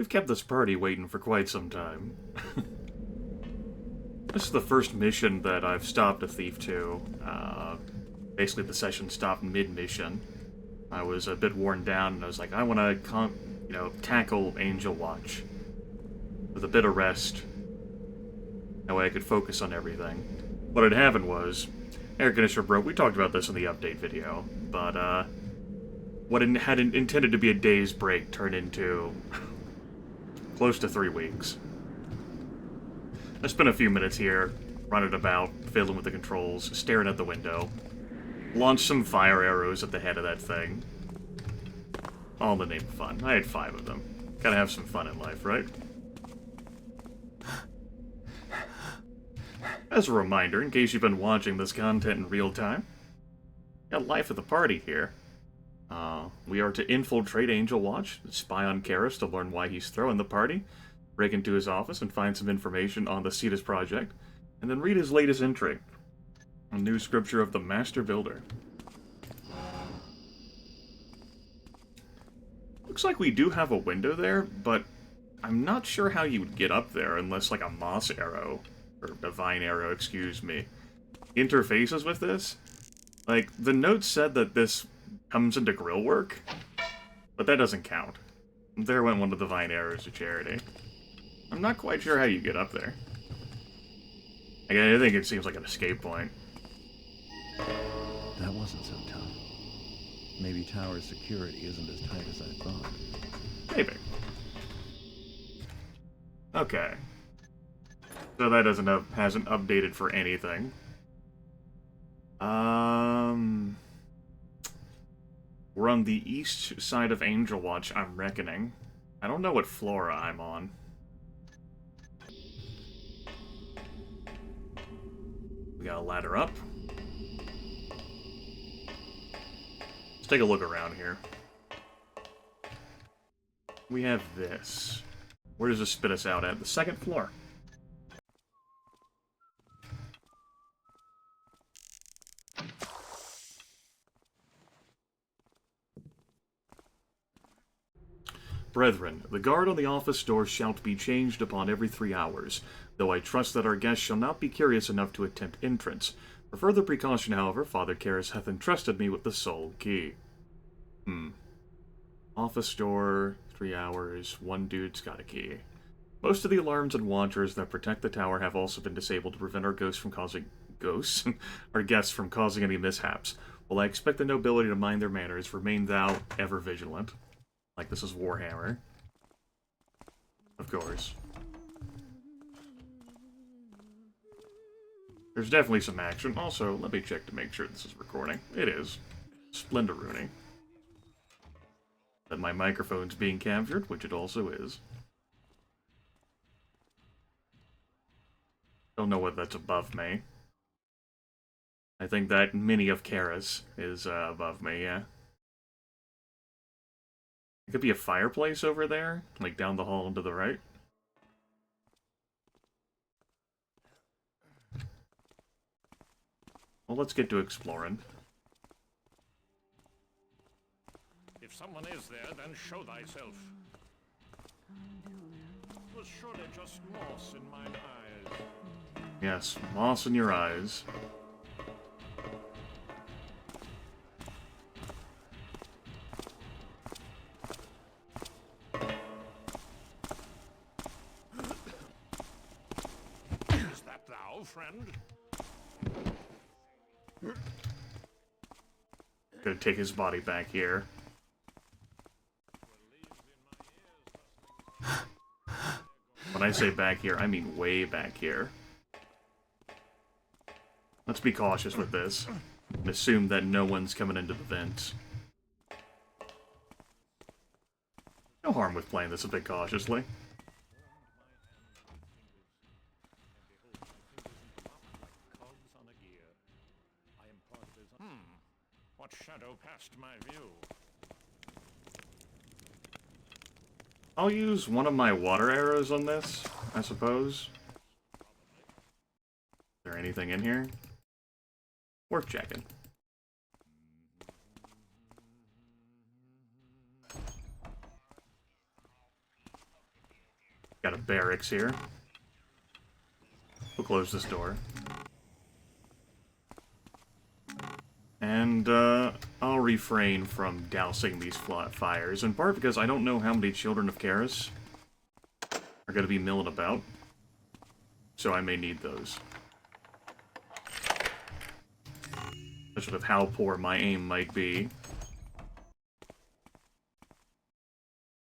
We've kept this party waiting for quite some time. This is the first mission that I've stopped a thief to. Basically, the session stopped mid-mission. I was a bit worn down, and I was like, I want to, tackle Angelwatch with a bit of rest. That way I could focus on everything. What had happened was, air conditioner broke. We talked about this in the update video, but what had intended to be a day's break turned into close to 3 weeks. I spent a few minutes here, running about, fiddling with the controls, staring at the window. Launched some fire arrows at the head of that thing. All in the name of fun. I had 5 of them. Gotta have some fun in life, right? As a reminder, in case you've been watching this content in real time, got life of the party here. We are to infiltrate Angelwatch, spy on Garrett to learn why he's throwing the party, break into his office and find some information on the Cetus project, and then read his latest entry, a new scripture of the Master Builder. Looks like we do have a window there, but I'm not sure how you would get up there unless like a moss arrow, or divine arrow, excuse me, interfaces with this. Like, the note said that this comes into grill work, but that doesn't count. There went one of the divine arrows to charity. I'm not quite sure how you get up there. I think it seems like an escape point. That wasn't so tough. Maybe tower security isn't as tight as I thought. Maybe. Okay. So that hasn't updated for anything. We're on the east side of Angelwatch, I'm reckoning. I don't know what flora I'm on. We got a ladder up. Let's take a look around here. We have this. Where does this spit us out at? The 2nd floor. Brethren, the guard on the office door shall be changed upon every 3 hours, though I trust that our guests shall not be curious enough to attempt entrance. For further precaution, however, Father Karras hath entrusted me with the sole key. Office door, 3 hours, 1 dude's got a key. Most of the alarms and watchers that protect the tower have also been disabled to prevent our guests from causing any mishaps. While I expect the nobility to mind their manners, remain thou ever vigilant. Like this is Warhammer. Of course. There's definitely some action. Also, let me check to make sure this is recording. It is. Splenderoony. That my microphone's being captured, which it also is. Don't know whether that's above me. I think that mini of Karras is above me, yeah. It could be a fireplace over there, like down the hall and to the right. Well, let's get to exploring. If someone is there, then show thyself. Was surely just moss in mine eyes. Yes, moss in your eyes. Is that thou, friend? Gonna take his body back here. When I say back here, I mean way back here. Let's be cautious with this. And assume that no one's coming into the vents. No harm with playing this a bit cautiously. What shadow passed my view? I'll use one of my water arrows on this, I suppose. Is there anything in here? Worth checking. Got a barracks here. We'll close this door. And, I'll refrain from dousing these fires, in part because I don't know how many children of Karis are going to be milling about. So I may need those. Especially with how poor my aim might be.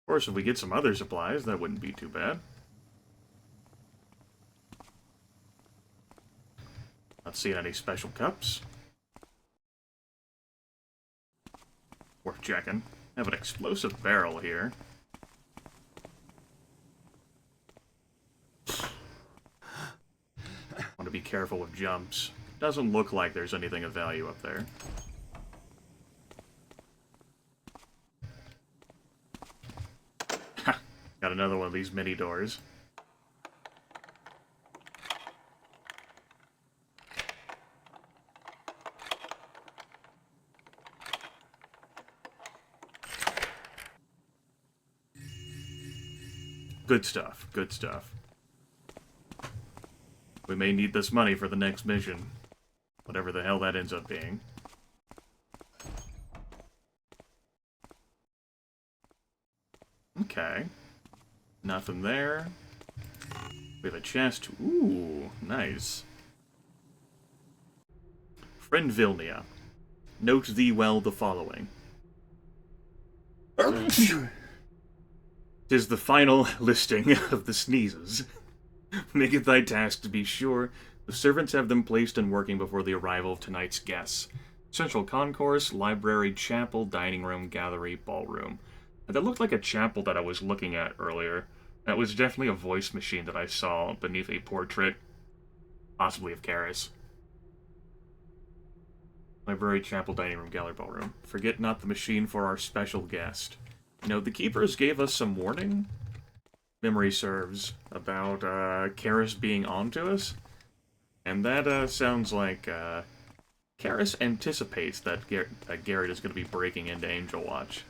Of course, if we get some other supplies, that wouldn't be too bad. Not seeing any special cups. Worth checking. Have an explosive barrel here. Want to be careful with jumps. Doesn't look like there's anything of value up there. Got another one of these mini doors. Good stuff, good stuff. We may need this money for the next mission. Whatever the hell that ends up being. Okay. Nothing there. We have a chest. Ooh, nice. Friend Vilnia, note thee well the following. 'Tis the final listing of the sneezes. Make it thy task to be sure the servants have them placed and working before the arrival of tonight's guests. Central concourse, library, chapel, dining room, gallery, ballroom. And that looked like a chapel that I was looking at earlier. That was definitely a voice machine that I saw beneath a portrait, possibly of Karis. Library, chapel, dining room, gallery, ballroom. Forget not the machine for our special guest. You know, the keepers gave us some warning, memory serves, about Karis being onto us. And that sounds like Karis anticipates that Garrett is going to be breaking into Angelwatch.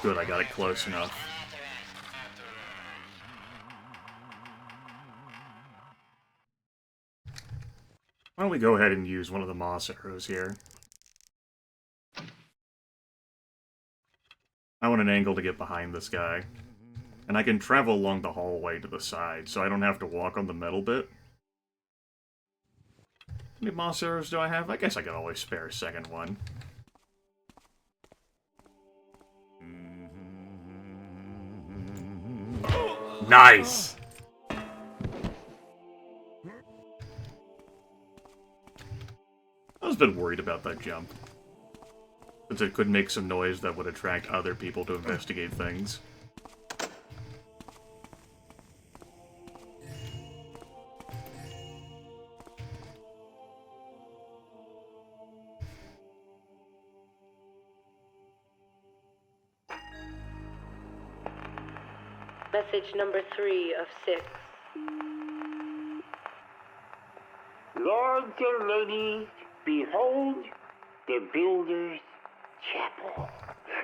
Good, I got it close enough. Why don't we go ahead and use one of the moss arrows here? I want an angle to get behind this guy. And I can travel along the hallway to the side, so I don't have to walk on the metal bit. How many moss arrows do I have? I guess I could always spare a second one. Nice! I was a bit worried about that jump, since it could make some noise that would attract other people to investigate things. Message number 3 of 6. Lords and ladies, behold the Builder's Chapel.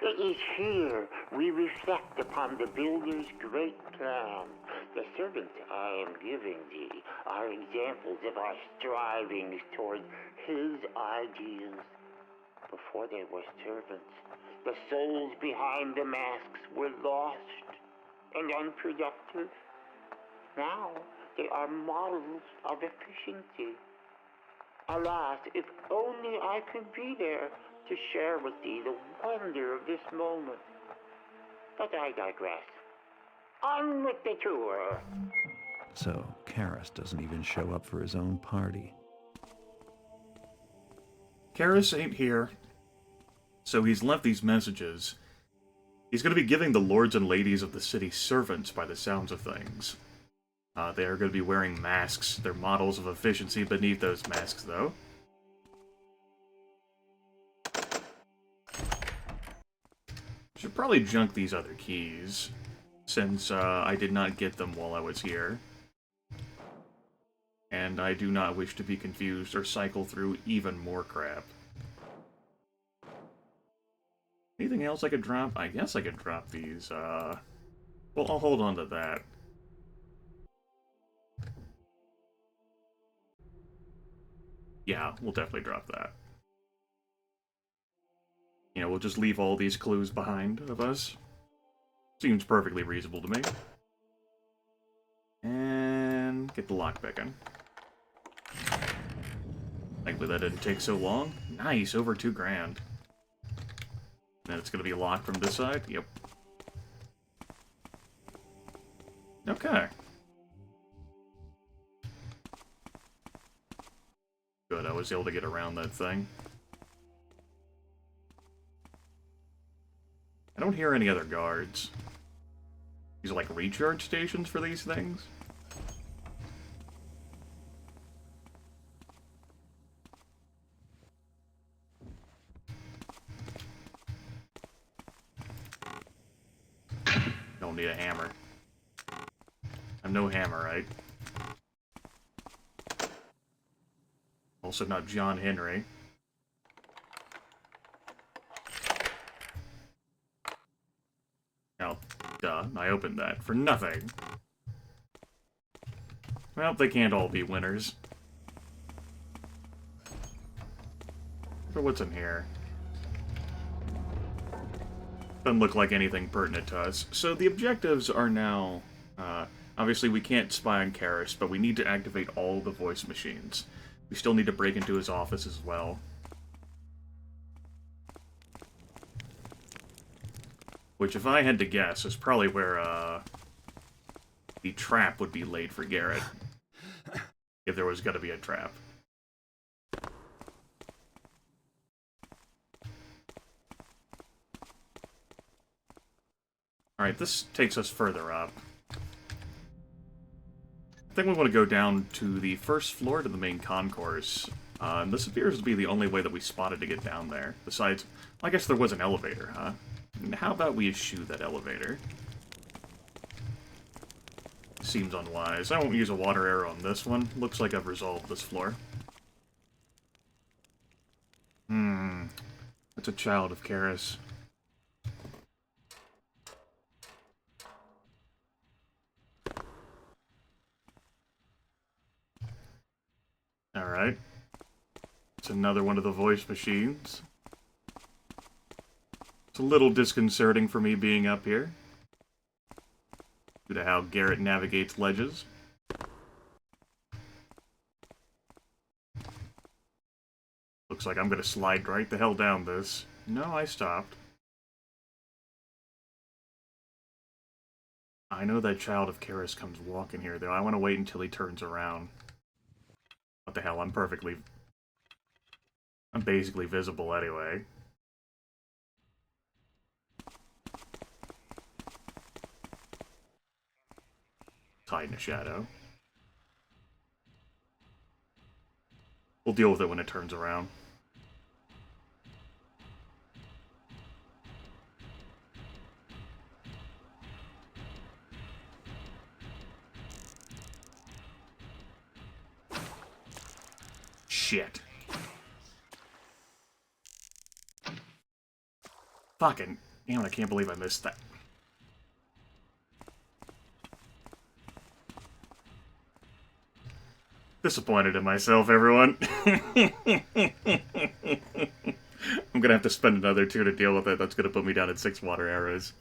It is here we reflect upon the Builder's great plan. The servants I am giving thee are examples of our strivings toward his ideas. Before they were servants, the souls behind the masks were lost and unproductive. Now they are models of efficiency. Alas, if only I could be there to share with thee the wonder of this moment. But I digress. On with the tour. So, Karis doesn't even show up for his own party. Karis ain't here, so he's left these messages. He's going to be giving the lords and ladies of the city servants, by the sounds of things. They are going to be wearing masks. They're models of efficiency beneath those masks, though. Should probably junk these other keys, since I did not get them while I was here. And I do not wish to be confused or cycle through even more crap. Anything else I could drop? I guess I could drop these, well, I'll hold on to that. Yeah, we'll definitely drop that. You know, we'll just leave all these clues behind of us. Seems perfectly reasonable to me. And get the lockpick in. Thankfully that didn't take so long. Nice, over $2,000. And it's gonna be locked from this side? Yep. Okay. Good, I was able to get around that thing. I don't hear any other guards. These are like recharge stations for these things? Don't need a hammer. I'm no hammer, right? Also not John Henry. Oh, duh. I opened that for nothing. Well, they can't all be winners. So what's in here? Doesn't look like anything pertinent to us. So the objectives are now... obviously we can't spy on Karras, but we need to activate all the voice machines. We still need to break into his office as well. Which, if I had to guess, is probably where, the trap would be laid for Garrett. If there was gonna be a trap. Alright, this takes us further up. I think we want to go down to the first floor to the main concourse. And this appears to be the only way that we spotted to get down there. Besides, I guess there was an elevator, huh? And how about we eschew that elevator? Seems unwise. I won't use a water arrow on this one. Looks like I've resolved this floor. It's a child of Karras. Alright. It's another one of the voice machines. It's a little disconcerting for me being up here, due to how Garrett navigates ledges. Looks like I'm gonna slide right the hell down this. No, I stopped. I know that child of Karras comes walking here, though. I want to wait until he turns around. What the hell, I'm basically visible anyway. Hide in a shadow. We'll deal with it when it turns around. Shit. Fucking... Damn it, I can't believe I missed that. Disappointed in myself, everyone. I'm gonna have to spend another 2 to deal with it. That's gonna put me down at 6 water arrows.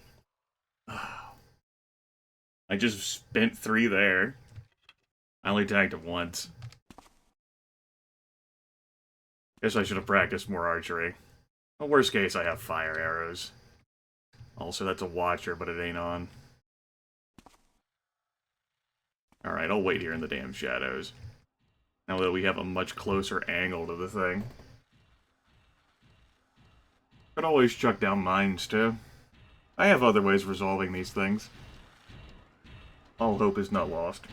I just spent 3 there. I only tagged him once. Guess I should have practiced more archery. Well, worst case, I have fire arrows. Also, that's a watcher, but it ain't on. Alright, I'll wait here in the damn shadows. Now that we have a much closer angle to the thing. Could always chuck down mines, too. I have other ways of resolving these things. All hope is not lost.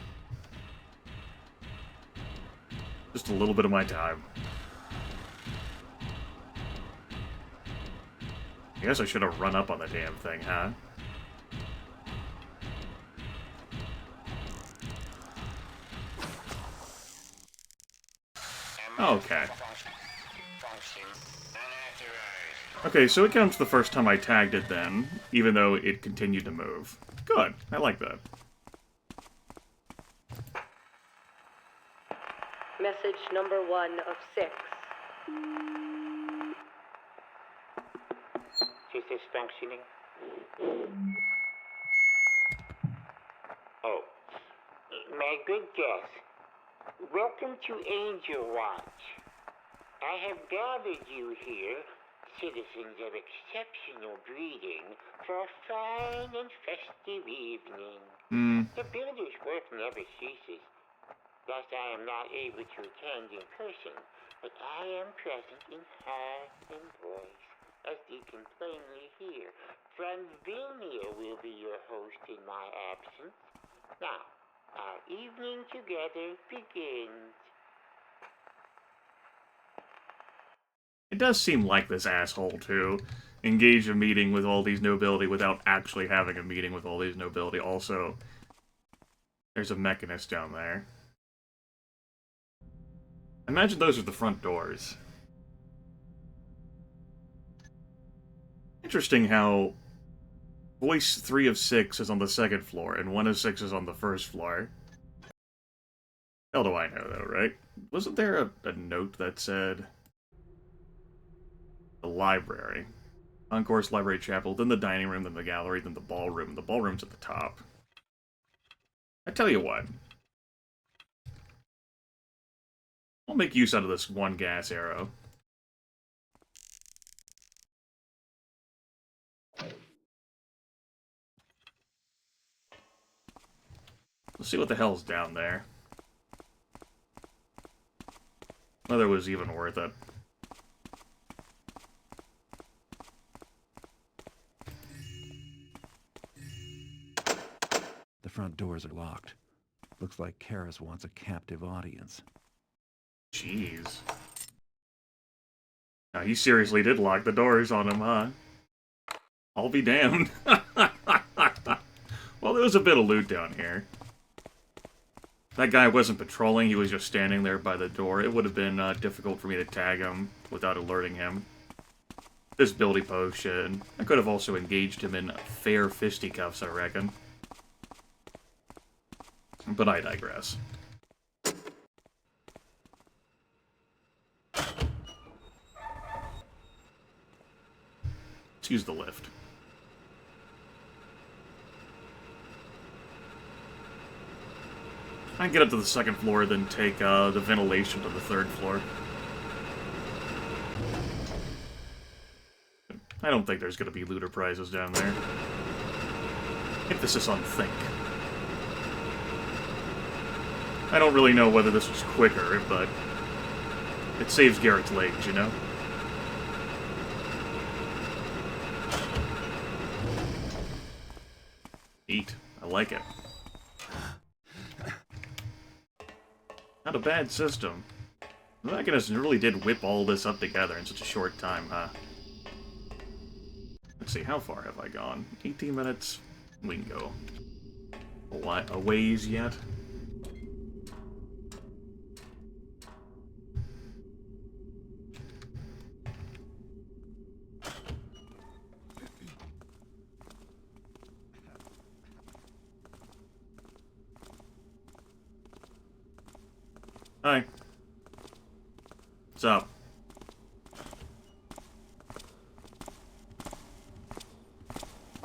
Just a little bit of my time. I guess I should have run up on the damn thing, huh? Okay. Okay, so it counts the first time I tagged it then, even though it continued to move. Good. I like that. Message number 1 of 6. Is this functioning? Oh, my good guest. Welcome to Angelwatch. I have gathered you here, citizens of exceptional breeding, for a fine and festive evening. The builder's work never ceases. Thus, I am not able to attend in person, but I am present in heart and voice, as you can plainly hear. Franvinia will be your host in my absence. Now, our evening together begins. It does seem like this asshole to engage a meeting with all these nobility without actually having a meeting with all these nobility. Also, there's a mechanist down there. Imagine those are the front doors. Interesting how voice 3 of 6 is on the 2nd floor, and 1 of 6 is on the 1st floor. Hell do I know, though, right? Wasn't there a note that said... the library. Concourse, library, chapel, then the dining room, then the gallery, then the ballroom. The ballroom's at the top. I tell you what. I'll make use out of this one gas arrow. Let's see what the hell's down there. Whether it was even worth it. The front doors are locked. Looks like Karis wants a captive audience. Jeez. Now, he seriously did lock the doors on him, huh? I'll be damned. Well, there was a bit of loot down here. That guy wasn't patrolling, he was just standing there by the door. It would have been difficult for me to tag him without alerting him. This building potion. I could have also engaged him in fair fisticuffs, I reckon. But I digress. Let's use the lift. I can get up to the 2nd floor, then take the ventilation to the 3rd floor. I don't think there's going to be looter prizes down there. Emphasis on think. I don't really know whether this was quicker, but it saves Garrett's legs, you know? Neat. I like it. Not a bad system. The mechanist really did whip all this up together in such a short time, huh? Let's see, how far have I gone? 18 minutes? We can go a ways yet. Hi. What's up?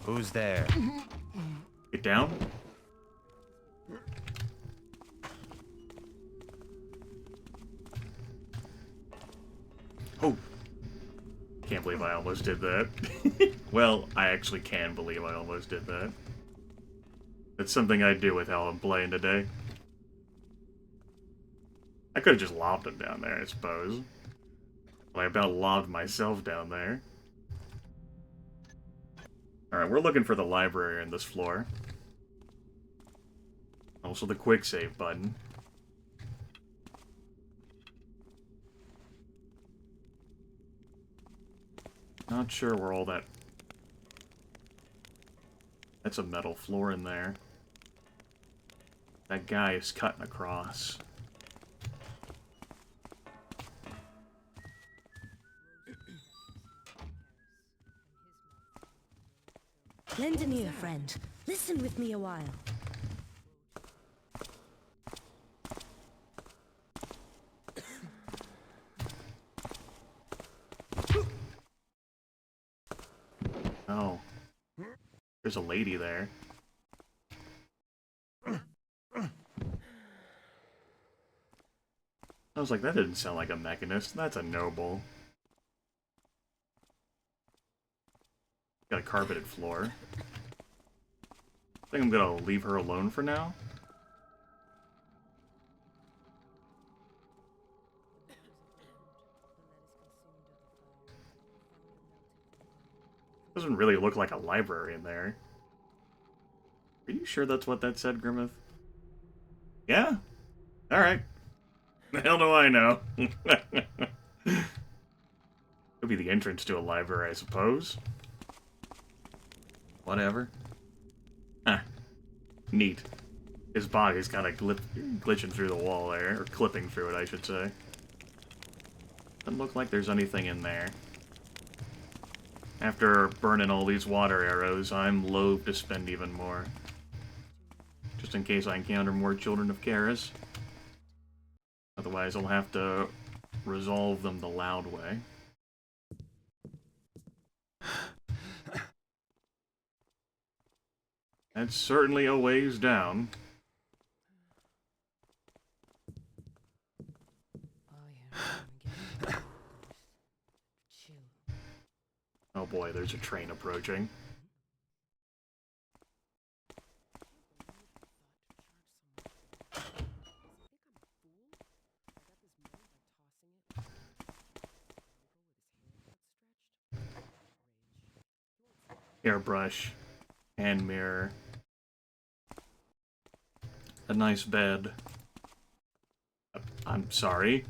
Who's there? Get down. Oh. Can't believe I almost did that. Well, I actually can believe I almost did that. That's something I do with how I'm playing today. I could have just lobbed him down there, I suppose. But I about lobbed myself down there. Alright, we're looking for the library on this floor. Also the quick save button. Not sure where all that That's a metal floor in there. That guy is cutting across. Lend an ear, friend. Listen with me a while. Oh. There's a lady there. I was like, that didn't sound like a mechanist. That's a noble. Got a carpeted floor. I think I'm gonna leave her alone for now. Doesn't really look like a library in there. Are you sure that's what that said, Grimith? Yeah? Alright. The hell do I know? Could be the entrance to a library, I suppose. Whatever. Huh. Neat. His body's kind of glitching through the wall there, or clipping through it, I should say. Doesn't look like there's anything in there. After burning all these water arrows, I'm loath to spend even more. Just in case I encounter more Children of Garrett. Otherwise, I'll have to resolve them the loud way. That's certainly a ways down. Oh boy, there's a train approaching. Airbrush. Hand mirror. A nice bed. I'm sorry.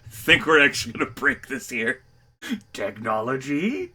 Think we're actually gonna break this here? Technology?